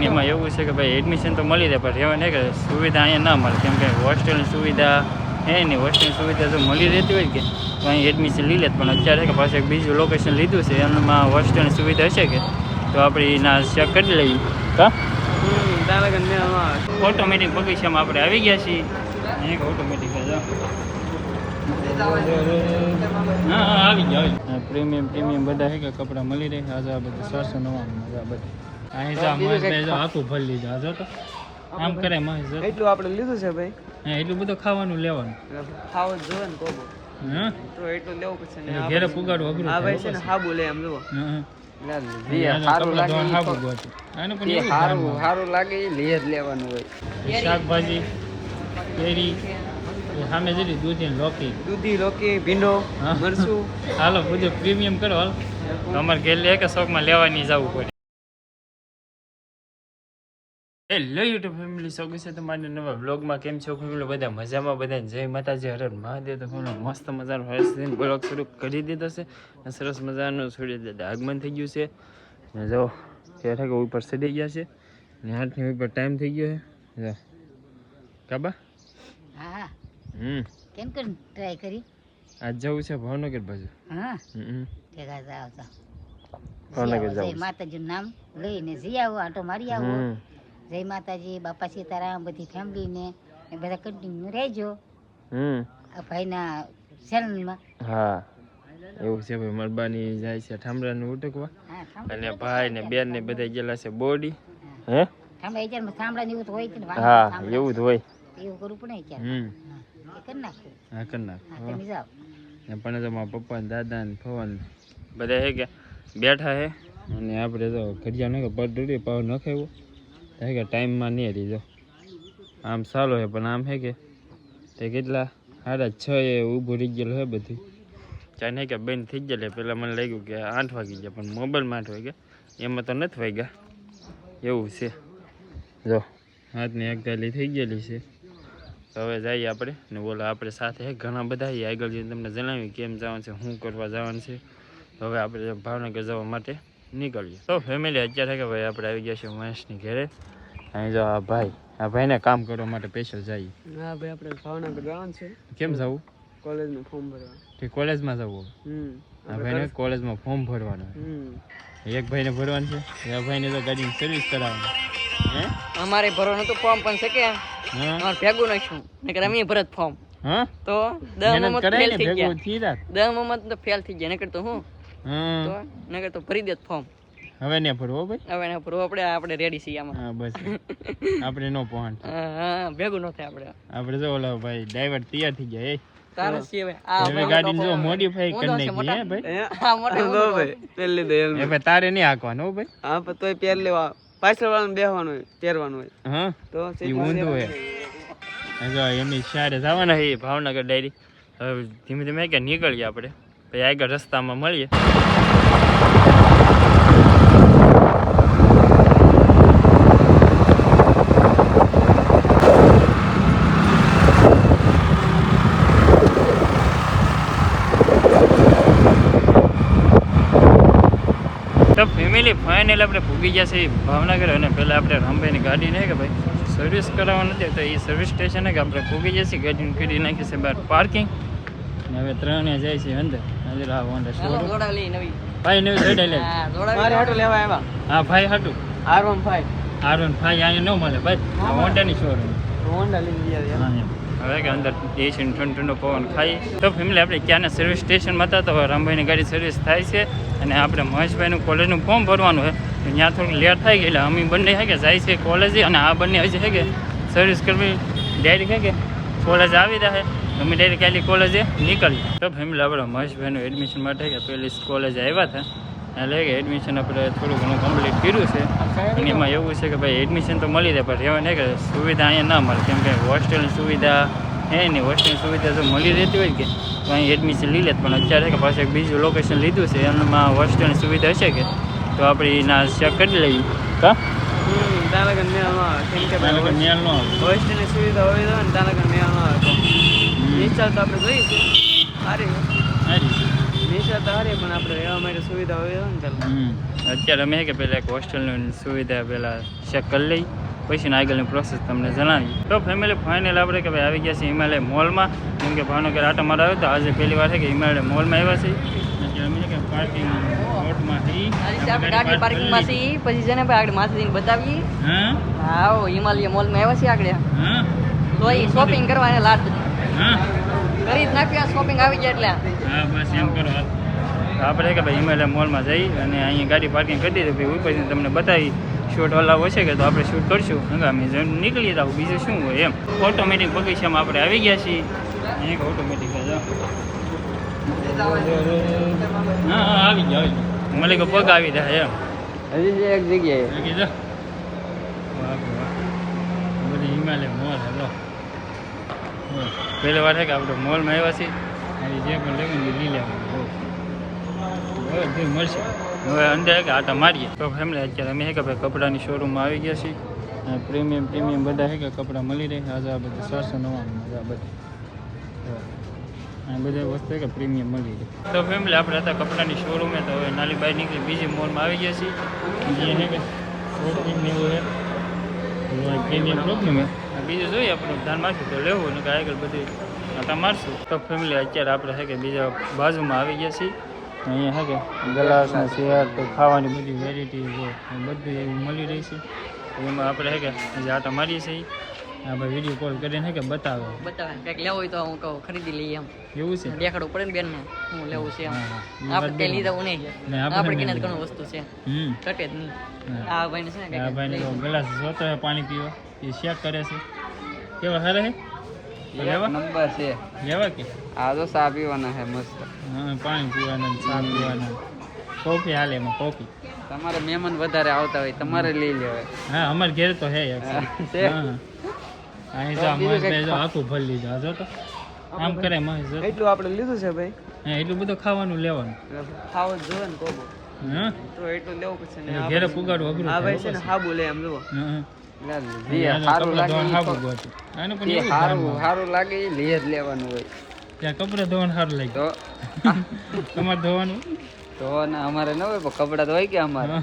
એમાં એવું છે કે ભાઈ એડમિશન તો મળી રહે પણ રહેવાને કે સુવિધા અહીંયા ના મળે, કેમ કે હોસ્ટેલની સુવિધા હે નહીં. હોસ્ટેલની સુવિધા જો મળી રહેતી હોય કે તો અહીં એડમિશન લઈ લે, પણ અત્યારે કે પાછું એક બીજું લોકેશન લીધું છે એમાં હોસ્ટેલની સુવિધા હશે કે તો આપણે એના ચેક કરી લઈએ. હા ઓટોમેટિક બગીચામાં આપણે આવી ગયા છીએ. એક ઓટોમેટિક હા આવી ગયા. પ્રીમિયમ બધા છે કે કપડાં મળી રહે. આજે આ બધું 499 બધું અહીં જા મહેશભાઈ જો આખું ભરી લીધું. આ જો તો આમ કરે મહેશ એટલું આપણે લીધું છે ભાઈ. હા એટલું બધું ખાવાનું લેવાનું ખાવું જ જોઈએ ને કોબો. હા તો એટલું લેવું પડશે ઘેરે પુગાડવું અઘરું. હા ભાઈ છે ને હાબુ લે એમ જુઓ. સારું લાગે લેવાનું હોય. શાકભાજી કેરી સામે જરી દૂધી લોકી ભીંડો મરચું હાલો બધું પ્રીમિયમ કરો. હાલ તમારે ઘેર લે કે શોખમાં લેવાની જવું પડે. હેલો યુટ્યુબ ફેમિલી, સ્વાગત છે તમારા નવા વ્લોગમાં. કેમ છો બધા? મજામાં બધા? જય માતાજી, હર હર મહાદેવ. તો મસ્ત મજાનો હર્ષદીન બ્લોગ શરૂ કરી દીધો છે. સરસ મજાનું છોડી આગમન થઈ ગયું છે. જો ત્યારે કે ઉપર ચડી ગયા છે ને 8ની ઉપર ટાઈમ થઈ ગયો છે. કાબા હા કેમ કે ટ્રાય કરી આજ જવું છે ભાવનગર બાજુ. હા ભાવનગર જવું. માતાજીનું નામ લઈને જઈ આવો, આટો મારી આવો. જય માતાજી, બાપા સીતારામ, બધી ફેમિલી ને બધા કન્ટિન્યુ રહેજો આ ભાઈના ચેનલમાં. હા એવું છે ભાઈ. મરબાની જાય છે ઠામડાને ઉટકવા અને ભાઈ ને બેન ને બધા ગયેલા છે બોડી. હે ઠામડા ને એવું તો હોય કે હા એવું જ હોય. એવું કરવું પડે ક્યારે. કરી નાખું. હા કરી નાખ. તમે જાઓ પણ તો મારા પપ્પા ને દાદા ને ફવન બધા હે કે બેઠા હે અને આપણે તો ઘડિયા નાખે પડ પાવ નખાવ્યો કે ટાઈમમાં નહીં રહી. જો આમ સારો છે પણ આમ હે કે તે કેટલા 6:30 એ ઊભું રહી ગયેલું હે બધું. ચાઈ નહીં કે બંધ થઈ ગયેલું. પહેલાં મને લાગ્યું કે 8 વાગી ગયા પણ મોબાઈલમાં 8 વાગ્યા, એમાં તો નથી વાગ્યા એવું છે. જો હાથની એક ગાલી થઈ ગયેલી છે. હવે જઈએ આપણે ને બોલો આપણે સાથે ઘણા બધા આગળ જઈને તમને જણાવ્યું કેમ જવાનું છે, શું કરવા જવાનું છે. હવે આપણે ભાવનગર જવા માટે નીકળીએ. તો ફેમિલી અત્યારે કે ભાઈ આપણે આવી ગયા છે મહેશની ઘરે. અહીં જો આ ભાઈને કામ કરવા માટે સ્પેશિયલ જઈએ. હા ભાઈ આપણે ભાવનગર જવાનું છે. કેમ જવું? કોલેજનું ફોર્મ ભરવા. ઠીક કોલેજમાં જવું. આ ભાઈને કોલેજમાં ફોર્મ ભરવાનું. એક ભાઈને ભરવાનું છે. આ ભાઈને તો ગાડીની સર્વિસ કરાવવાની. હે અમારે ભરવાનું તો ફોર્મ પણ છે કે અમાર ભેગું નાખ્યું નકર અમે ભરત ફોર્મ. હા તો 10 માં ફેલ થઈ ગયા. 10 માં તો ફેલ થઈ ગયા નકર તો હું તો નકર તો ભરી દેત ફોર્મ. હવે ને ભરવો ભાઈ. હવે ને ભરવો આપણે રેડી છીએ આમાં. હા બસ આપણે નો પહોંચ. હા ભેગું ન થાય આપણે જો ઓલા ભાઈ ડ્રાઈવર તૈયાર થઈ ગયા. એ તારે છે હવે આ ગાડી જો મોડિફાઈ કરી નાખી હે ભાઈ. હા મોટો ભાઈ પેલ લીધો એ ભાઈ તારે નહીં હાકવાનો હો ભાઈ. હા પણ તોય પેર લેવા પાછળ વાળાને બેહવાનું હોય, પહેરવાનું હોય. હા તો એ ઊંધું હોય. જો એમની શારે જવાના છે ભાવનગર ડાયરી. હવે ધીમે ધીમે કે નીકળીએ આપણે પછી આગળ રસ્તામાં મળીએ. તો ફેમિલી ફાઇનલ આપણે ભૂગી ગયા છે ભાવનગર. અને પહેલાં આપણે રામભાઈની ગાડી નહીં કે ભાઈ સર્વિસ કરાવવા નથી તો એ સર્વિસ સ્ટેશન કે આપણે ભૂગી જઈએ છીએ. ગાડીને કરી નાખી છે બહાર પાર્કિંગ. અને હવે 3 જાય છે અંદર. અંદર આ હોન્ડા શોરૂમ ભાઈ નવી સાઈડ લે મારે હાટુ લેવા આવ્યા. હા ભાઈ હાટુ R15 અહીંયા ન મળે ભાઈ. આ હોન્ડાની શોરૂમ હોન્ડા લઈ ગયા. હવે કે અંદર એસી ઠંડો પવન ખાઈ. તો ફેમિલી આપણે ક્યાંના સર્વિસ સ્ટેશનમાં હતા તો રામભાઈની ગાડી સર્વિસ થાય છે અને આપણે મહેશભાઈનું કોલેજનું ફોર્મ ભરવાનું છે. ત્યાં થોડુંક લેટ થઈ ગયેલા. અમે બંને છે કે જાય છે કોલેજે અને આ બંને હજી છે કે સર્વિસ કરવી ડાયરેક્ટ છે કે કોલેજ આવી રહ્યા. અમે ડાયરેક્ટ કાલે કોલેજે નીકળીએ. તો ફેમિલી આપણે મહેશભાઈનું એડમિશન માટે કે પહેલી કોલેજ આવ્યા હતા એટલે કે એડમિશન આપણે થોડું ઘણું કમ્પ્લીટ કર્યું છે. અને એમાં એવું છે કે ભાઈ એડમિશન તો મળી રહે પણ રહેવાને કે સુવિધા અહીંયા ના મળે, કેમ કે હોસ્ટેલની સુવિધા હે નહીં. હોસ્ટેલની સુવિધા જો મળી રહેતી હોય કે તો અહીં એડમિશન લઈ લે, પણ અત્યારે કે પાછું એક બીજું લોકેશન લીધું છે એમાં હોસ્ટેલની સુવિધા હશે કે તો આપણે એના ચેક કરી લઈએ. હા હોસ્ટેલની સુવિધા હોય તો ને તારા મેળ ન આવે નિશાળ તો આપણે જોઈશું સારી નિશાળ તો સારી પણ આપણે રહેવા માટે સુવિધા હોય ને ચાલો. અત્યારે અમે કે પહેલાં એક હોસ્ટેલની સુવિધા પહેલાં ચેક કરી લઈ પછી આગળની પ્રોસેસ તમને જણાવી. તો ફેમિલી ફાઇનલ આપણે કે ભાઈ આવી ગયા છે હિમાલય મોલમાં. કેમ કે ભાવનગર આટો મારો આવ્યો તો આજે પહેલી વાર છે કે હિમાલય મોલમાં આવ્યા છે. અત્યારે કે પાર્કિંગ પ્લોટમાંથી ગાડી પાર્કિંગમાં છે પછી છે ને ભાઈ આગળ માથેથી બતાવી. હા હિમાલય મોલમાં આવ્યા છે આગળ. તો એ શોપિંગ કરવા એને લાટ કરી જ નાખ્યા શોપિંગ આવી જાય એટલે. હા બસ એમ કરો. આપણે કે ભાઈ હિમાલય મોલમાં જઈ અને અહીંયા ગાડી પાર્કિંગ કરી દીધી ભાઈ પછી તમને બતાવી શૂટ અલાવ હશે કે તો આપણે શૂટ કરશું. હંગામી નીકળી જાવ બીજું શું હોય એમ. ઓટોમેટિક બગીચામાં આપણે આવી ગયા છીએ. અહીંયા ઓટોમેટિક હા આવી ગયા મને કે પગ આવી જાય એમ હજી એક જગ્યાએ બધી હિમાલય મોલ હેલો પહેલી વાર છે કે આપણે મોલમાં આવ્યા છીએ અને જે પણ લેવું લઈ લેવાનું મળશે. હવે અંદર કે આટા મારીએ તો ફેમિલી અત્યારે અમે કે ભાઈ કપડાની શોરૂમમાં આવી ગયા છીએ. પ્રીમિયમ બધા છે કે કપડાં મળી રહે. આજે આ બધા 499 આ બધા બધા વસ્તુ કે પ્રીમિયમ મળી રહે. તો ફેમિલી આપણે હતા કપડાની શોરૂમે તો હવે નાલી બાઈ નીકળી બીજી મોલમાં આવી ગયા છીએ. જે છે કે પ્રોટીનની હોય પ્રીમિયમ પ્રોબ્લેમ બીજું જોઈએ આપણે ધ્યાન મારશું તો લેવું ને આગળ બધી આટા મારશું. તો ફેમિલી અત્યારે આપણે છે કે બીજા બાજુમાં આવી ગયા છીએ. અહીંયા છે કે ગ્લાસ ને ચેર તો ખાવાની બધી વેરાયટી છે બધું એવું મળી રહી છે. એમાં આપણે છે કે જે આટા મારીએ છીએ આપણે વિડીયો કોલ કરીને છે કે બતાવે કંઈક લેવું હોય તો હું કહું ખરીદી લઈએ એમ એવું છે. દેખાડવું પડે ને બેન ને હું લેવું છે આપણે કઈ લીધા હું નહીં આપણે કઈ ઘણું વસ્તુ છે ઘટે જ નહીં. આ ભાઈને છે ને આ ભાઈને ગ્લાસ જોતો હોય પાણી પીવા એ ચેક કરે છે કેવા સારા છે નંબર છે લેવા કે આ તો ચા પીવાના છે મસ્ત. હા પાણી પીવાના ચા પીવાના કોફી હાલે એમાં કોફી. તમારે મહેમાન વધારે આવતા હોય તમારે લઈ લેવાય. હા અમારે ઘેર તો હે અહીં જો મહેશ જો આખું ભરી લીધું જો તો આમ કરે મહેશ એટલું આપણે લીધું છે ભાઈ. હા એટલું બધું ખાવાનું લેવાનું ખાવું જ જોઈએ ને કોબો હા તો એટલું લેવું પડશે ને ઘેરે પુગાડવું અઘરું. આ ભાઈ છે ને હાબુ લે એમ જુઓ સારું લાગે લે જ લેવાનું હોય. ત્યાં કપડા ધોવાનું સારું લાગે તો તમારે ધોવાનું તો ના અમારે ન હોય પણ કપડા તો હોય કે અમારે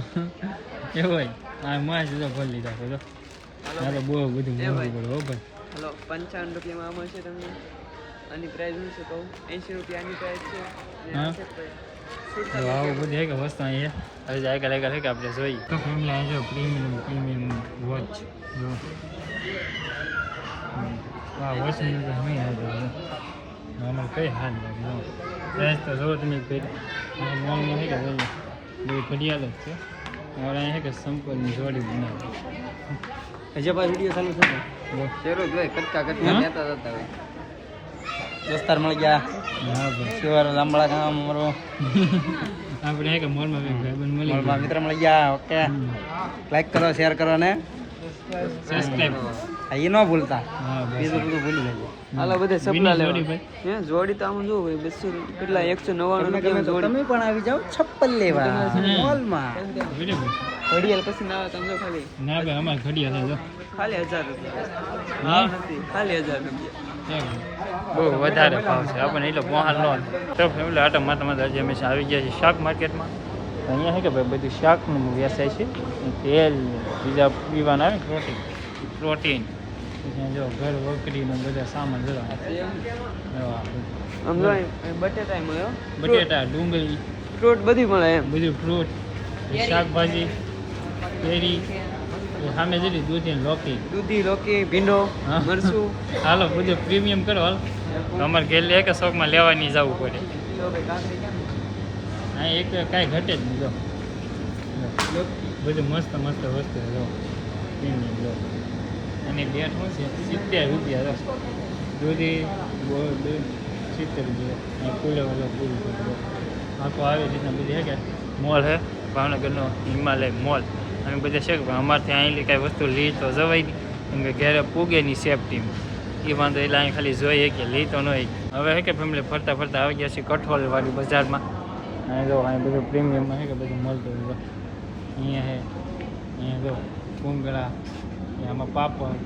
એવું હોય. હા માસ જો ભરી લીધા છે જો ચાલો બહુ બધું મોંઘું પડે હો ભાઈ. હલો 55 રૂપિયામાં મળશે તમને. આની પ્રાઇસ શું છે કહું 80 રૂપિયાની પ્રાઇસ છે. હા આવું બધું છે કે વસ્તુ અહીંયા હવે આગળ છે કે આપણે જોઈએ. તો ફેમિલી અહીં જો પ્રીમિયમ વોચ જો આ વોચનું તો નહીં આવ્યું અમારે કઈ હાલ લાગે જો પ્રાઇસ તો જો તમે મોલમાં છે કે બહુ ઘડિયાળ જ છે. હવે અહીં છે કે સંપલની જોડી બનાવી હજી પાછું વિડીયો ચાલુ છે શેરો જોઈ કટકા લેતા જતા હોય. દોસ્તાર મળી ગયા. હા ભાઈ શિવાર લાંબડા ગામ અમારો આપણે છે કે મોલમાં ભાઈબંધ મળી મોલમાં મિત્ર મળી ગયા. ઓકે લાઈક કરો શેર કરો ને સબસ્ક્રાઇબ એ ન ભૂલતા. હા બીજું બધું ભૂલી જાય. હાલો બધે સપના લેવા હે જોડી તો આમ જો ભાઈ 200 કેટલા 199 રૂપિયા જોડી. તમે પણ આવી જાવ છપ્પલ લેવા મોલમાં. ઘડિયાળ પછી ના આવે તમે ખાલી ના ભાઈ અમારે ઘડિયાળ જો ખાલી 1000 રૂપિયા. હા નથી ખાલી 1000 રૂપિયા. બહુ વધારે ભાવ છે આપણને એટલો પહોંચ નો. તો ફેમિલી આટા માતા આજે અમે આવી ગયા છીએ શાક માર્કેટમાં. અહીંયા છે કે ભાઈ બધું શાકનું વ્યવસાય છે. તેલ બીજા પીવાના આવે પ્રોટીન જો ઘર વકરીનો બધા સામાન જરા આમ જો બટેટા મળ્યો બટેટા ડુંગળી ફ્રૂટ બધી મળે એમ બધું ફ્રૂટ શાકભાજી કેરી સામે જરી દૂધી લોકી ભીંડો મરચું હાલો બધું પ્રીમિયમ કરો હાલ. અમારે ઘેર લે કે શોખમાં લેવાની જવું પડે. હા એક કાંઈ ઘટે જ નહીં જો બધું મસ્ત વસ્તુ જો પ્રીમિયમ જો. અને ડેટ શું છે 70 રૂપિયા જો દૂધી 70 રૂપિયા ફૂલે પૂરું આખું આવી રીતના બધી છે કે મોલ છે ભાવનગરનો હિમાલય મોલ. અમે બધા છે કે અમારથી અહીં કાંઈ વસ્તુ લી તો જવાય નહીં કેમ કે ઘરે પૂગે નહીં સેફટીમાં એ વાંધો એટલે અહીં ખાલી જોઈએ કે લી તો નહીં. હવે છે કે ફેમિલી ફરતા આવી ગયા છીએ કઠોળવાળી બજારમાં. અહીં જો અહીં બધું પ્રીમિયમમાં છે કે બધું મળતું હોય. અહીંયા છે અહીંયા જો ભૂંગળા આમાં પાપડ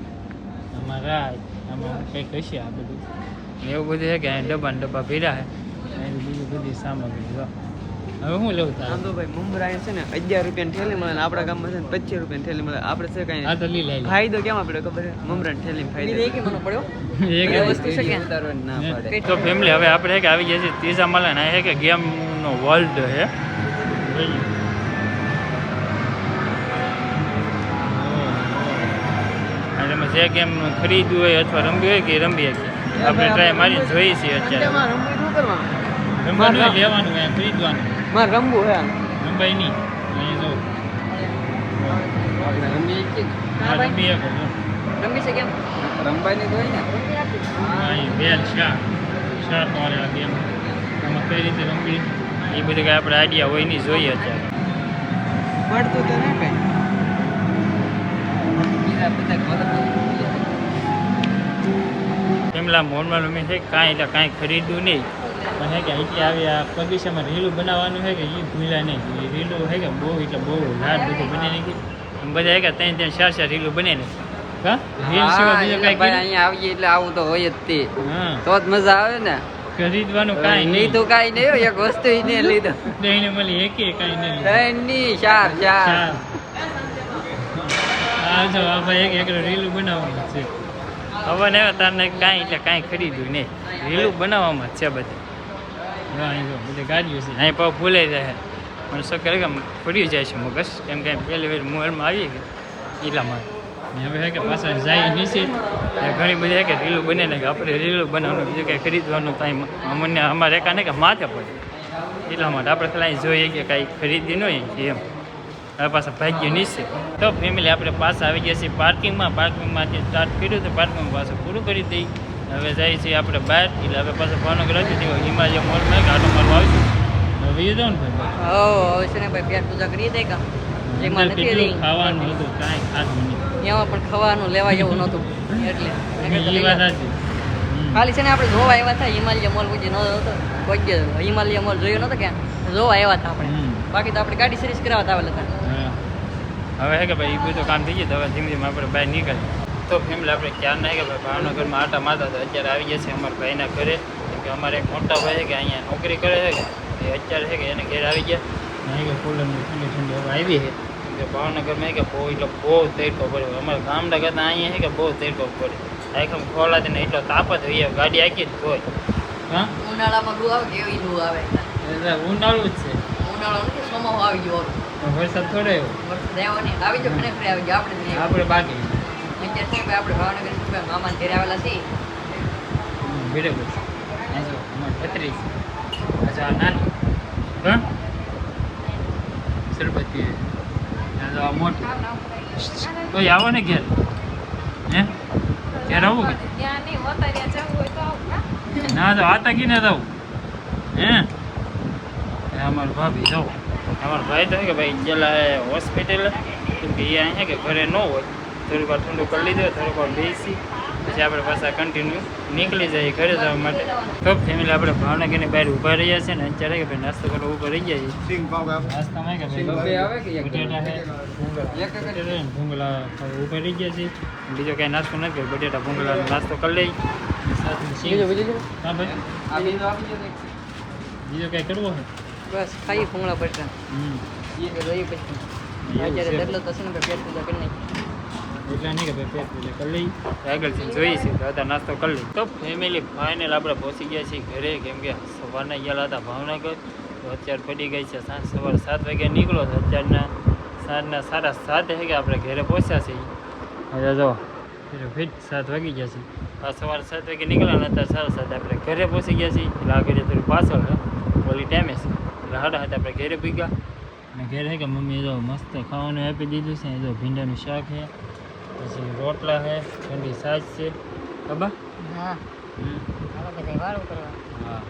આમાં રાય આમાં કંઈક હશે આ બધું એવું બધું છે કે અહીં ડબ્બા ભીડા છે એની બીજી બધી સામગ્રી જો હવે હું લેવું તારે આમ તો ભાઈ મમરા છે ને 11 રૂપિયાની થેલી મળે ને આપણા ગામમાં છે ને 25 રૂપિયાની થેલી મળે. આપણે છે કઈ આ તો લી લઈ લે ફાયદો કેમ આપણે ખબર છે મમરાની થેલીમાં ફાયદો એક મને પડ્યો એક એ વસ્તુ છે કે ઉતારવાની ના પાડે. તો ફેમિલી હવે આપણે કે આવી ગયા છે ત્રીજા માલે ને આ કે ગેમ નો વર્લ્ડ છે અને તમે જે ગેમ ખરીદવું હોય અથવા રમવી હોય કે રમી શકીએ આપણે ટ્રાય મારીને જોઈએ છીએ અત્યારે રમવું શું કરવાનું રમવાનું હોય, લેવાનું હોય, ખરીદવાનું મારે રમવું હે રમવાય નહીં અહીંયા જો રમી આ રમી શકો છો રમી છે કેમ રમવાની તો હોય ને અહીં બેલ શાક વાળે આ ગેમ આમાં કઈ રીતે રમવી એ બધી કાંઈ આપણે આઈડિયા હોય નહીં જોઈએ અત્યારે પડતું તો ના કઈ કેમલા મોલમાં રમે છે કાંઈ એટલે કાંઈ ખરીદવું નહીં પણ હે કે એટલે આવી આ બગીચામાં રીલું બનાવવાનું છે કે એ ભૂલ્યા નહીં એ રીલું છે કે બહુ એટલે બહુ લાડ બધું બની નાખી બધા હે કે 3-4 રીલું બને ને હા રીલ સિવાય બીજું કાંઈ અહીંયા આવીએ એટલે આવું તો હોય જ તે હા તો જ મજા આવે ને ખરીદવાનું કાંઈ નહીં લીધું કાંઈ નહીં એક વસ્તુ નહીં લીધું દહીંને મળી એકે કાંઈ નહીં ત્રણની ચાર હા જો આ ભાઈ એક રીલું બનાવવાનું છે હવે ને તારને કાંઈ એટલે કાંઈ ખરીદ્યું નહીં રીલું બનાવવામાં જ છે બધી જો અહીં જો બધી ગાડીઓ છે અહીં પાવ ભૂલાઈ જાય પણ શું કરે કે ફરી જાય છે મગજ કેમ કે પહેલી વાર મોબાઈલમાં આવી ગઈ એટલા માટે ને હવે કે પાછા જાય નીચે ઘણી બધી કે રીલું બને ને કે આપણે રીલું બનાવવાનું બીજું કંઈ ખરીદવાનું કાંઈ અમને અમારે એકા ને કે માથે પડે એટલા માટે આપણે ખાલી જોઈએ કે કાંઈ ખરીદી ન હોય એમ હવે પાછા ભાગ્ય નીચે તો ફેમિલી આપણે પાછા આવી ગયા છીએ પાર્કિંગમાંથી સ્ટાર્ટ કર્યું તો પાર્કિંગમાં પાછું પૂરું કરી દઈ હવે જાય છે આપણે બહાર એટલે હવે પાછું ભાવનગર હતી હિમાલય મોલમાં આટો મારવા આવીશું હવે એ જાઉં ને હવે છે ને ભાઈ પેટ પૂજા કરી દે કા ભાઈ કેટલું ખાવાનું હતું કાંઈ ખાધું નહીં એમાં પણ ખાવાનું લેવા જેવું નહોતું એટલે એ વાત સાચી ખાલી છે ને આપણે જોવા આવ્યા હતા હિમાલય મોલ પછી નહોતો કોઈ હિમાલય મોલ જોયો નહોતો ક્યાં જોવા આવ્યા હતા આપણે બાકી તો આપણે ગાડી સર્વિસ કરાવતા આવેલા હતા હવે હે કે ભાઈ એ બધું કામ થઈ ગયું હવે ધીમે ધીમે આપણે બહાર નીકળીએ તો ફેમિલી આપણે ક્યાં ના કે ભાઈ ભાવનગરમાં આટા મારતા હતા અત્યારે આવી ગયા છે અમારા ભાઈના ઘરે કેમ કે અમારે એક મોટા ભાઈ છે કે અહીંયા નોકરી કરે છે એ અત્યારે છે કે એને ઘેર આવી ગયા અહીં કે કુલરની ઠંડી ઠંડી હવે આવી છે કેમ કે ભાવનગરમાં કે બહુ એટલે બહુ તડકો પડે અમારા ગામડા કરતાં અહીંયા છે કે બહુ તડકો પડે આખમ ખોલાતી ને એટલો તાપ જ હોય ગાડી આખી જ હોય હા ઉનાળામાં લૂ આવે કેવી લૂ આવે એટલે ઉનાળું જ છે ઉનાળો નથી સોમાહો આવી ગયો વરસાદ થોડો એવો વરસાદ આવ્યો નહીં આવી ગયો ખરેખર આવી ગયો આપણે બાકી અત્યારે છે આપણે ભાવનગર મામાના ઘરે આવેલા છીએ બરાબર છે જો અમારે 32 અચ્છા નાનું હા સરબતી આ મોટું કોઈ આવો ને ઘેર હે ઘેર આવું કે ના તો આતા કી ના જાઉં હે અમારા ભાભી જાઉં અમારા ભાઈ તો કે ભાઈ ગયેલા હોસ્પિટલ કેમ કે એ અહીંયા કે ઘરે ન હોય થોડીક વાર ઠંડુ કરી લીધું થોડીક વાર બેસી પછી આપણે પાછા કન્ટિન્યુ નીકળી જઈએ ઘરે જવા માટે તો ફેમિલી આપણે ભાવનગરની બહાર ઊભા રહ્યા છે ને અત્યારે કે ભાઈ નાસ્તો કરવા ઊભા રહી ગયા છીએ નાસ્તામાં કે ભાઈ બટેટા છે ભૂંગળા ઊભા રહી ગયા છે બીજો કાંઈ નાસ્તો નથી કર્યો બટેટા ભૂંગળાનો નાસ્તો કરી લઈ હા ભાઈ બીજો કાંઈ કરવો છે બસ ખાઈ ભૂંગળા પડતા જોઈએ પછી અત્યારે ડરલો તો છે ને પેટ પૂજા કરી નાખી એટલા નહીં કે ભાઈ પેટ પૂજા કરી લઈ આગળથી જોઈએ છીએ તો અત્યારે નાસ્તો કરી લઈ તો ફેમિલી ફાઇનલ આપણે પહોંચી ગયા છીએ ઘરે કેમ કે સવારના ગયેલા હતા ભાવનગર તો અત્યારે પડી ગઈ છે સવારે 7 વાગે નીકળો તો અત્યારના સાંજના 7:30 વાગે આપણે ઘરે પહોંચ્યા છીએ હવે જો ફિટ 7 વાગી ગયા છે આ સવારે 7 વાગે નીકળ્યા અત્યારે 7:30 આપણે ઘરે પહોંચી ગયા છીએ એટલે આગળ થોડું પાછળ ઓલી ટાઈમે છે એટલે હાડા આપણે ઘરે ભીગા અને ઘરે કે મમ્મી જો મસ્ત ખાવાનું આપી દીધું છે જો ભીંડાનું શાક છે પછી રોટલા છે ઠંડી છાશ છે ખબર હા બધા વાળું કરવા હા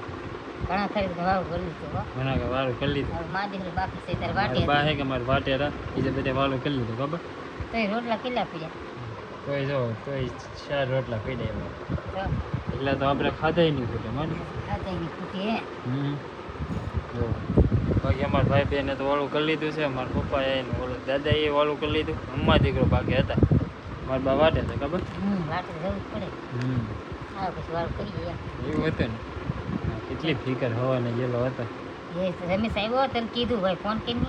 ઘણા ખરીદ વાળું કરી લીધું ઘણા કે વાળું કરી લીધું મા દીકરી બાકી છે ત્યારે વાટી બા છે કે મારે વાટેરા બીજે બધે વાળું કરી લીધું ખબર તો એ રોટલા કેટલા પીડ્યા તોય જો તોય 4 રોટલા પીડ્યા તો એટલે તો આપણે ખાધા નહીં ખૂટે માની આ તેની ખૂટી હે જો બાકી અમારા ભાઈ બહેને તો વાળું કરી લીધું છે મારા પપ્પાએ ઓલું દાદાએ વાળું કરી લીધું અમ્મા દીકરો બાકી હતા મારા બા વાટે છે ખબર વાટે જવું જ પડે હા પછી વાળું કરી ગયા એવું હતું ને કેટલી ફિકર હવાને ગયેલો હતો એ રમેશ આવ્યો તને કીધું ભાઈ ફોન કરીને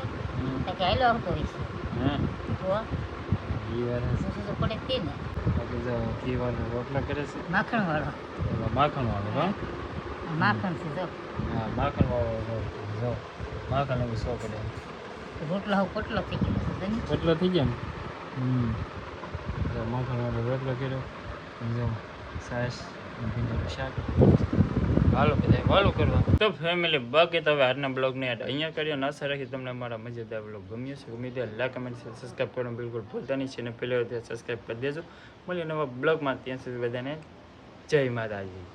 તો કે હાલો આવતો હશે હા તો ઈ વાર શું તો પડે જ તે ને બાકી જો ઘી વાળો રોટલો કરે છે માખણ વાળો એમાં માખણ વાળો હા માખણ છે જો હા માખણ વાળો જો માખણ એવું સો પડે રોટલો હવે પોટલો થઈ ગયો છે તને રોટલો થઈ ગયા ને જો માખણ વાળો રોટલો કર્યો જો સાસ ભીંડાનું શાક હાલો બધા વાળું કરવા તો ફેમિલી બાકી તો હવે આજના બ્લોગને અહીંયા કર્યો આશા રાખી તમને અમારા મજેદાર બ્લોગ ગમ્યો છે ગમી દે લાઈક કમેન્ટ સબસ્ક્રાઈબ કરવાનું બિલકુલ ભૂલતા નહીં છે અને પહેલી વાર સબસ્ક્રાઈબ કરી દેજો મળીએ નવા બ્લોગમાં ત્યાં સુધી બધાને જય માતાજી.